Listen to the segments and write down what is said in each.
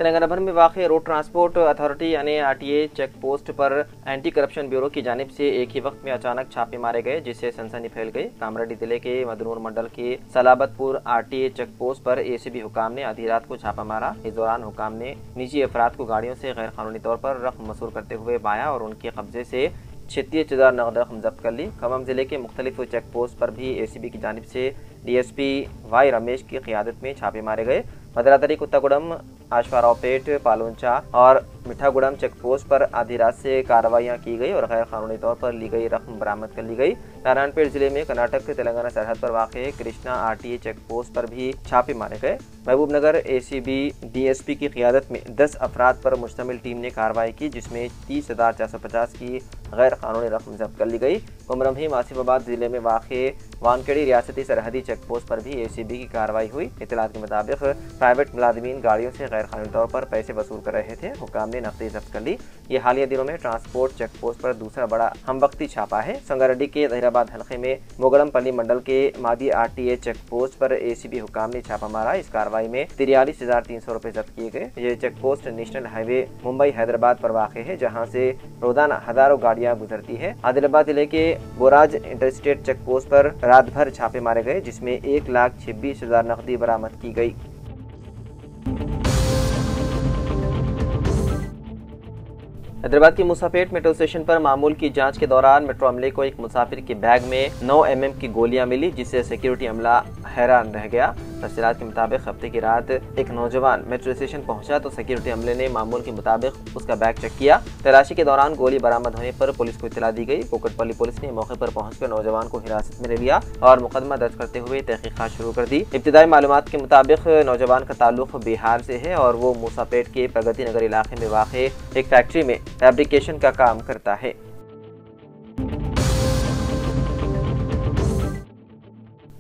तेलंगाना भर में वाक़ रोड ट्रांसपोर्ट अथॉरिटी यानी आरटीए चेक पोस्ट पर एंटी करप्शन ब्यूरो की जानिब से एक ही वक्त में अचानक छापे मारे गए, जिससे सनसनी फैल गई। कामरेड्डी जिले के मदनूर मंडल के सलाबतपुर आरटीए चेक पोस्ट पर एसीबी हुकाम ने आधी रात को छापा मारा। इस दौरान हुकाम ने निजी अफराद को गाड़ियों से गैर कानूनी तौर पर रकम वसूल करते हुए पाया और उनके कब्जे से 36,000 नगद रकम जब्त कर ली। खम्मम जिले के मुख्तलिफ चेक पोस्ट पर भी एसीबी की जानिब से डीएसपी वाई रमेश की क़ियादत में छापे मारे गए। मदरातरी, कुत्तागुड़म, आशवारावपेट, पालुंचा और मिठागुड़म चेक पोस्ट पर आधी रात से कार्रवाइयाँ की गई और गैर कानूनी तौर पर ली गई रकम बरामद कर ली गई। नारायणपेट जिले में कर्नाटक तेलंगाना सरहद पर वाक़ कृष्णा आरटीए चेक पोस्ट पर भी छापे मारे गए। महबूबनगर एसीबी डीएसपी की क़ियादत में 10 अफराद पर मुश्तमिल टीम ने कार्रवाई की, जिसमें 30,450 की गैर कानूनी रकम जब्त कर ली गई। कुमरमभीम आसिफाबाद जिले में वाक़ वानखेड़ी रियासती सरहदी चेक पोस्ट पर भी एसीबी की कार्रवाई हुई। इत्तलात के मुताबिक प्राइवेट मुलाजिमीन गाड़ियों से गैर कानूनी तौर पर पैसे वसूल कर रहे थे। हुकाम ने नकदी जब्त कर ली। ये हालिया दिनों में ट्रांसपोर्ट चेक पोस्ट पर दूसरा बड़ा हमवक्ती छापा है। संगारेड्डी के जहीराबाद हल्के में मोगलमपल्ली मंडल के मादी आरटीए चेक पोस्ट पर एसीबी हुकाम ने छापा मारा। इस कार्रवाई में 43,300 रुपए जब्त किए गए। ये check post national highway Mumbai Hyderabad पर वाक़ है, जहाँ से रोजाना हजारों गाड़ियाँ गुजरती है। आदिलाबाद जिले के बोराज इंटरस्टेट चेक पोस्ट पर रात भर छापे मारे गए, जिसमें 1,26,000 नकदी बरामद की गई। हैदराबाद की मुसापेट मेट्रो स्टेशन पर मामूल की जांच के दौरान मेट्रो अमले को एक मुसाफिर के बैग में 9 mm की गोलियां मिली, जिससे सिक्योरिटी अमला हैरान रह गया। तफसीलात के मुताबिक हफ्ते की रात एक नौजवान मेट्रो स्टेशन पहुंचा तो सिक्योरिटी अमले ने मामूल के मुताबिक उसका बैग चेक किया। तलाशी के दौरान गोली बरामद होने पर पुलिस को इत्तला दी गई। कोकटपल्ली पुलिस ने मौके पर पहुंचकर नौजवान को हिरासत में ले लिया और मुकदमा दर्ज करते हुए तहकीकात शुरू कर दी। इब्तिदाई मालूमात के मुताबिक नौजवान का ताल्लुक बिहार से है और वो मूसापेट के प्रगति नगर इलाके में वाक़ एक फैक्ट्री में फैब्रिकेशन का काम करता है।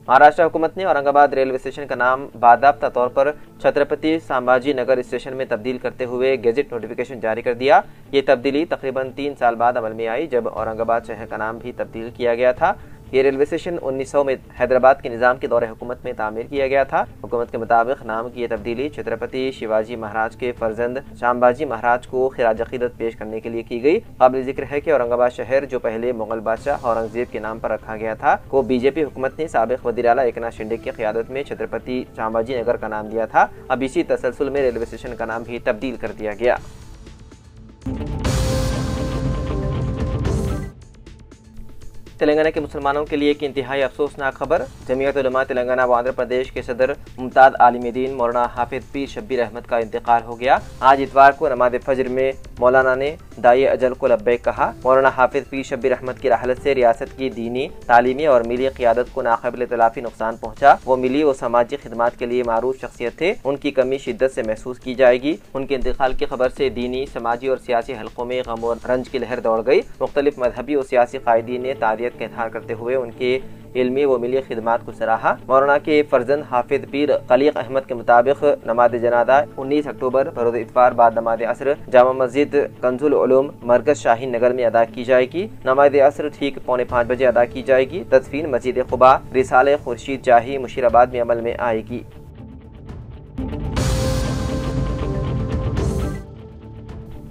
महाराष्ट्र हुकूमत ने औरंगाबाद रेलवे स्टेशन का नाम बादाब्ता तौर पर छत्रपति संभाजी नगर स्टेशन में तब्दील करते हुए गेजेट नोटिफिकेशन जारी कर दिया। ये तब्दीली तकरीबन 3 साल बाद अमल में आई, जब औरंगाबाद शहर का नाम भी तब्दील किया गया था। ये रेलवे स्टेशन 1900 में हैदराबाद के निज़ाम के दौरे हुकूमत में तामीर किया गया था। हुकूमत के मुताबिक नाम की यह तब्दीली छत्रपति शिवाजी महाराज के फर्जंद संभाजी महाराज को खिराज अकीदत पेश करने के लिए की गई। काबिल जिक्र है कि औरंगाबाद शहर, जो पहले मुगल बादशाह औरंगजेब के नाम पर रखा गया था, को बीजेपी हुकूमत ने साबिक वज़ीर आला एकनाथ शिंदे की क़ियादत में छत्रपति संभाजी नगर का नाम दिया था। अब इसी तसलसल में रेलवे स्टेशन का नाम भी तब्दील कर दिया गया। तेलंगाना के मुसलमानों के लिए एक इंतहाई अफसोसनाक खबर। जमीयत उलमा तेलंगाना व आंध्र प्रदेश के सदर मुमताज़ आलिम-ए-दीन मौलाना हाफिज पीर शब्बीर अहमद का इंतकाल हो गया। आज इतवार को नमाज फजर में मौलाना ने दाई अजल को लब्बैक कहा। मौलाना हाफिज पीर शब्बीर अहमद की रहलत से रियासत की दीनी, तालीमी और मिली क़ियादत को नाक़ाबिल तलाफ़ी नुकसान पहुँचा। वो मिली व समाजी खिदमात के लिए मारूफ शख्सियत थे। उनकी कमी शिद्दत से महसूस की जाएगी। उनके इंतकाल की खबर से दीनी, समाजी और सियासी हलकों में गम और रंज की लहर दौड़ गई। मुख्तलिफ मजहबी और सियासी कायदीन ने ताज़ियत का इज़हार करते हुए उनके इल्मी व मिली खिदमात को सराहा। मौलाना के फर्जंद हाफिज पीर खलीक अहमद के मुताबिक नमाज जनाजा 19 अक्टूबर बरोज़ इतवार बाद नमाज असर जामा मस्जिद कंजुल उलूम मरकज शाहीन नगर में अदा की जाएगी। नमाज असर ठीक 4:45 बजे अदा की जाएगी। तदफीन मस्जिद खुबा रिसाले खुर्शीद जाही मुशीराबाद में अमल में आएगी।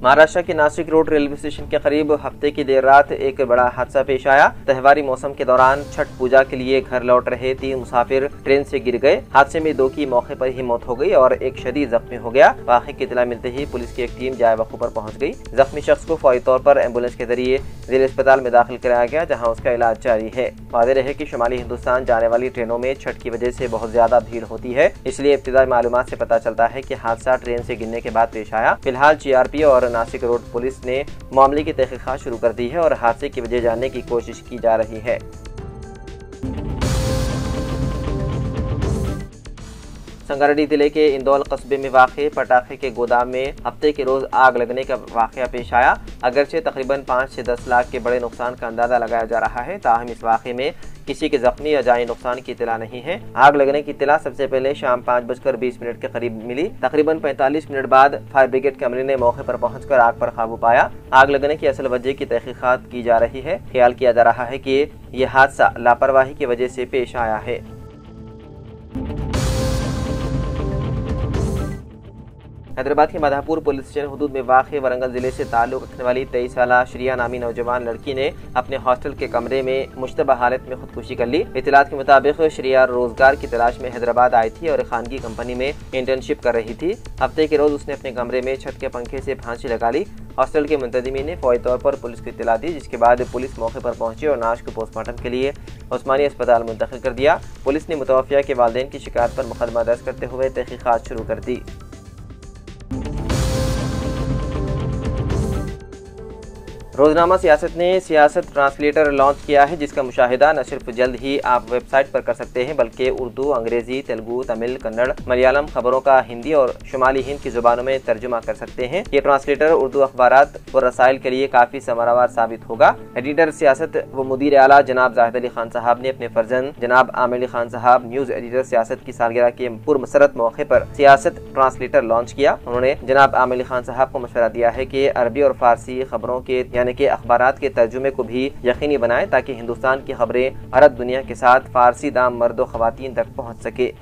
महाराष्ट्र के नासिक रोड रेलवे स्टेशन के करीब हफ्ते की देर रात एक बड़ा हादसा पेश आया। त्योहारी मौसम के दौरान छठ पूजा के लिए घर लौट रहे 3 मुसाफिर ट्रेन से गिर गए। हादसे में 2 की मौके पर ही मौत हो गई और एक शदीद जख्मी हो गया। वाक़े की इत्तला मिलते ही पुलिस की एक टीम जाए वक़्त पर पहुंच गई। जख्मी शख्स को फौरी तौर पर एम्बुलेंस के जरिए जिला अस्पताल में दाखिल कराया गया, जहाँ उसका इलाज जारी है। वाज़ेह रहे कि शुमाली हिंदुस्तान जाने वाली ट्रेनों में छठ की वजह से बहुत ज्यादा भीड़ होती है, इसलिए इब्तिदाई मालूमात से पता चलता है कि हादसा ट्रेन से गिरने के बाद पेश आया। फिलहाल GRP और नासिक रोड पुलिस ने मामले की तहकीकात शुरू कर दी है और हादसे की वजह जानने की कोशिश की जा रही है। संगारेड्डी जिले के इंदौल कस्बे में वाक़े पटाखे के गोदाम में हफ्ते के रोज आग लगने का वाक़या पेश आया। अगरचे तकरीबन 5 से 10 लाख के बड़े नुकसान का अंदाजा लगाया जा रहा है, ताहम इस वाक़े में किसी के जख्मी या जानी नुकसान की इत्तला नहीं है। आग लगने की इत्तला सबसे पहले शाम 5:20 के करीब मिली। तकरीबन 45 मिनट बाद फायर ब्रिगेड के अमले ने मौके पर पहुंचकर आग पर काबू पाया। आग लगने की असल वजह की तहकीकात की जा रही है। ख्याल किया जा रहा है कि यह हादसा लापरवाही की वजह से पेश आया है। हैदराबाद के माधापुर पुलिस स्टेशन हुदूद में वाक़ वरंगल जिले से ताल्लुक़ रखने वाली 23 साला श्रिया नामी नौजवान लड़की ने अपने हॉस्टल के कमरे में मुश्तबा हालत में खुदकुशी कर ली। इत्तलात के मुताबिक श्रिया रोजगार की तलाश में हैदराबाद आई थी और खानगी कंपनी में इंटर्नशिप कर रही थी। हफ्ते के रोज उसने अपने कमरे में छत के पंखे से फांसी लगा ली। हॉस्टल के मुंतजिमीन ने फौरी तौर पर पुलिस को इत्तला दी, जिसके बाद पुलिस मौके पर पहुंची और नाश को पोस्टमार्टम के लिए उस्मानी अस्पताल मुंतकिल कर दिया। पुलिस ने मुतवफ़िया के वालिदैन की शिकायत पर मुकदमा दर्ज करते हुए तहकीकात शुरू कर दी। रोजनामा सियासत ने सियासत ट्रांसलेटर लॉन्च किया है, जिसका मुशाहिदा न सिर्फ जल्द ही आप वेबसाइट पर कर सकते हैं बल्कि उर्दू, अंग्रेजी, तेलुगु, तमिल, कन्नड़, मलयालम खबरों का हिंदी और शुमाली हिंद की जुबानों में तर्जुमा कर सकते हैं। ये ट्रांसलेटर उर्दू अखबारात और रसाइल के लिए काफी समरावर साबित होगा। एडिटर सियासत व मुदीर आला जनाब जाहिद अली खान साहब ने अपने फर्जंद जनाब आमिर अली खान साहब न्यूज एडिटर सियासत की सालगिरह के पुरमसरत मौके पर सियासत ट्रांसलेटर लॉन्च किया। उन्होंने जनाब आमिर अली खान साहब को मशवरा दिया है कि अरबी और फारसी खबरों के के अखबारात के तर्जुमे को भी यकीनी बनाएं ताकि हिंदुस्तान की खबरें अरब दुनिया के साथ फारसी दाम मर्द व खवातीन तक पहुंच सके।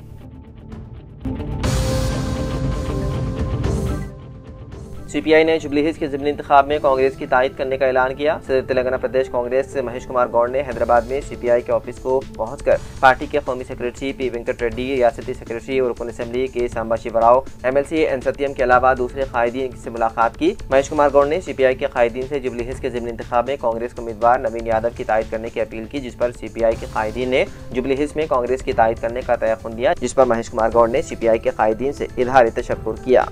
सीपीआई ने जुबली हिल्स के ज़िमनी इंतखाब में कांग्रेस की तायद करने का ऐलान किया। सदर तेलंगाना प्रदेश कांग्रेस महेश कुमार गौड़ ने हैदराबाद में सीपीआई के ऑफिस को पहुंचकर पार्टी के कौमी सेक्रेटरी पी वेंकट रेड्डी, रियासती सेक्रेटरी और रुकन असेंबली के सांबा शिवराव, MLC एन सत्यम के अलावा दूसरे कायदीन से मुलाकात की। महेश कुमार गौड़ ने सीपीआई के कायदीन से जुबली हिल्स के ज़िमनी इंतखाब में कांग्रेस के उम्मीदवार नवीन यादव की तायद करने की अपील की, जिस पर सीपीआई के कायदीन ने जुबली हिल्स में कांग्रेस की तायद करने का तयक़ुन दिया, जिस पर महेश कुमार गौड़ ने सीपीआई के कायदीन से इज़हार तशक्कुर किया।